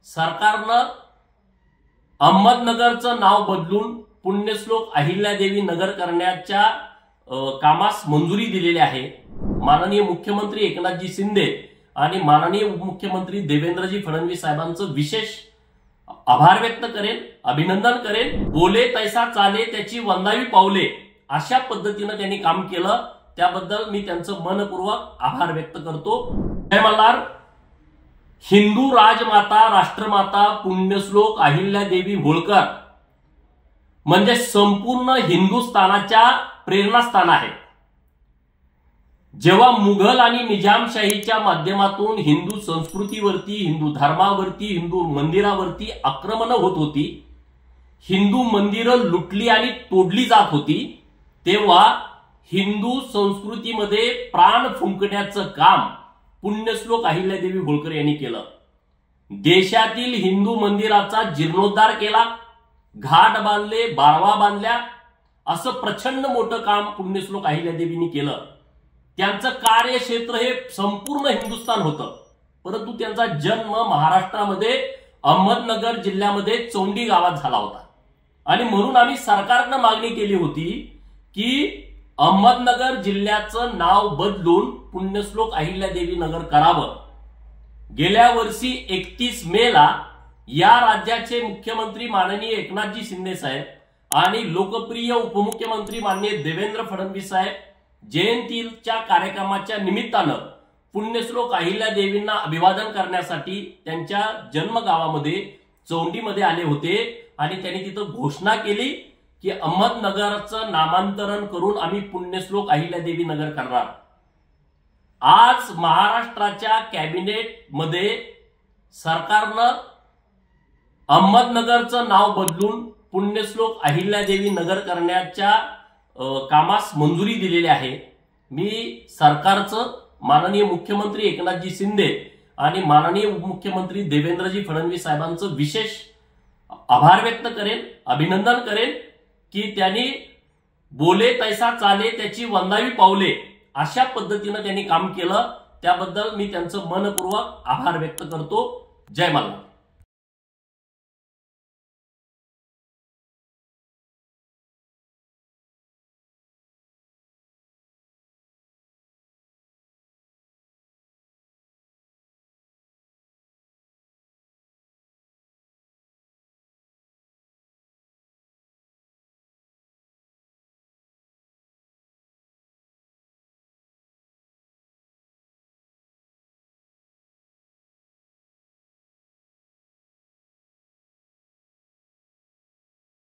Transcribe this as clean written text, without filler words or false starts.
सरकारनं अहमदनगरचं नाव बदलून पुण्यश्लोक अहिल्यादेवी नगर करण्याच्या कामास मंजुरी दिलेली आहे। माननीय मुख्यमंत्री एकनाथजी शिंदे आणि माननीय उपमुख्यमंत्री देवेंद्रजी फडणवीस साहेबांचं विशेष आभार व्यक्त करेन, अभिनंदन करेन। बोले तैसा चाले त्याची वंदावी पावले अशा पद्धतीने त्यांनी काम केलं, त्याबद्दल मी त्यांचं मनपूर्वक आभार व्यक्त करतो। जय मल्हार। हिंदू राजमाता राष्ट्रमाता पुण्यश्लोक अहिल्यादेवी होळकर म्हणजे संपूर्ण हिंदुस्थानाच्या प्रेरणास्थान आहे। जेव्हा मुघल आणि निजामशाहीच्या माध्यमातून हिंदू संस्कृतीवरती, हिंदू धर्मावरती, हिंदू मंदिरावरती आक्रमण होत होती, हिंदू मंदिरं लुटली आणि तोडली जात होती, तेव्हा हिंदू संस्कृतीमध्ये प्राण फुंकण्याचं काम पुण्यश्लोक अहिल्यादेवी होळकर यांनी केलं। देशातील हिंदू मंदिराचा जीर्णोद्धार केला, घाट बांधले, बारवा बांधल्या, असं प्रचंड मोठं काम पुण्यश्लोक अहिल्यादेवींनी केलं। त्यांचं कार्यक्षेत्र हे संपूर्ण हिंदुस्थान होतं, परंतु त्यांचा जन्म महाराष्ट्रामध्ये अहमदनगर जिल्ह्यामध्ये चौंडी गावात झाला होता आणि म्हणून आम्ही सरकारनं मागणी केली होती की अहमदनगर जिल्ह्याचं नाव बदलून पुण्यश्लोक अहिल्यादेवी नगर करावं। गेल्या वर्षी 31 मेला या राज्याचे मुख्यमंत्री माननीय एकनाथजी शिंदे साहेब आणि लोकप्रिय उपमुख्यमंत्री माननीय देवेंद्र फडणवीस साहेब जयंतीच्या कार्यक्रमाच्या निमित्तानं पुण्यश्लोक अहिल्यादेवींना अभिवादन करण्यासाठी त्यांच्या जन्मगावामध्ये चौंडीमध्ये आले होते आणि त्यांनी तिथं घोषणा केली की अहमदनगरचं नामांतरण करून आम्ही पुण्यश्लोक अहिल्यादेवी नगर करणार। आज महाराष्ट्राच्या कॅबिनेट मध्ये सरकारनं अहमदनगरचं नाव बदलून पुण्यश्लोक अहिल्यादेवी नगर करण्याच्या कामास मंजुरी दिलेली आहे। मी सरकारचं, माननीय मुख्यमंत्री एकनाथजी शिंदे आणि माननीय उपमुख्यमंत्री देवेंद्रजी फडणवीस साहेबांचं विशेष आभार व्यक्त करेन, अभिनंदन करेन की त्यांनी बोले तैसा चाले त्याची वंदावी पावले अशा पद्धतीने त्यांनी काम केलं, त्याबद्दल मी त्यांचं मनपूर्वक आभार व्यक्त करतो। जय मल्हार।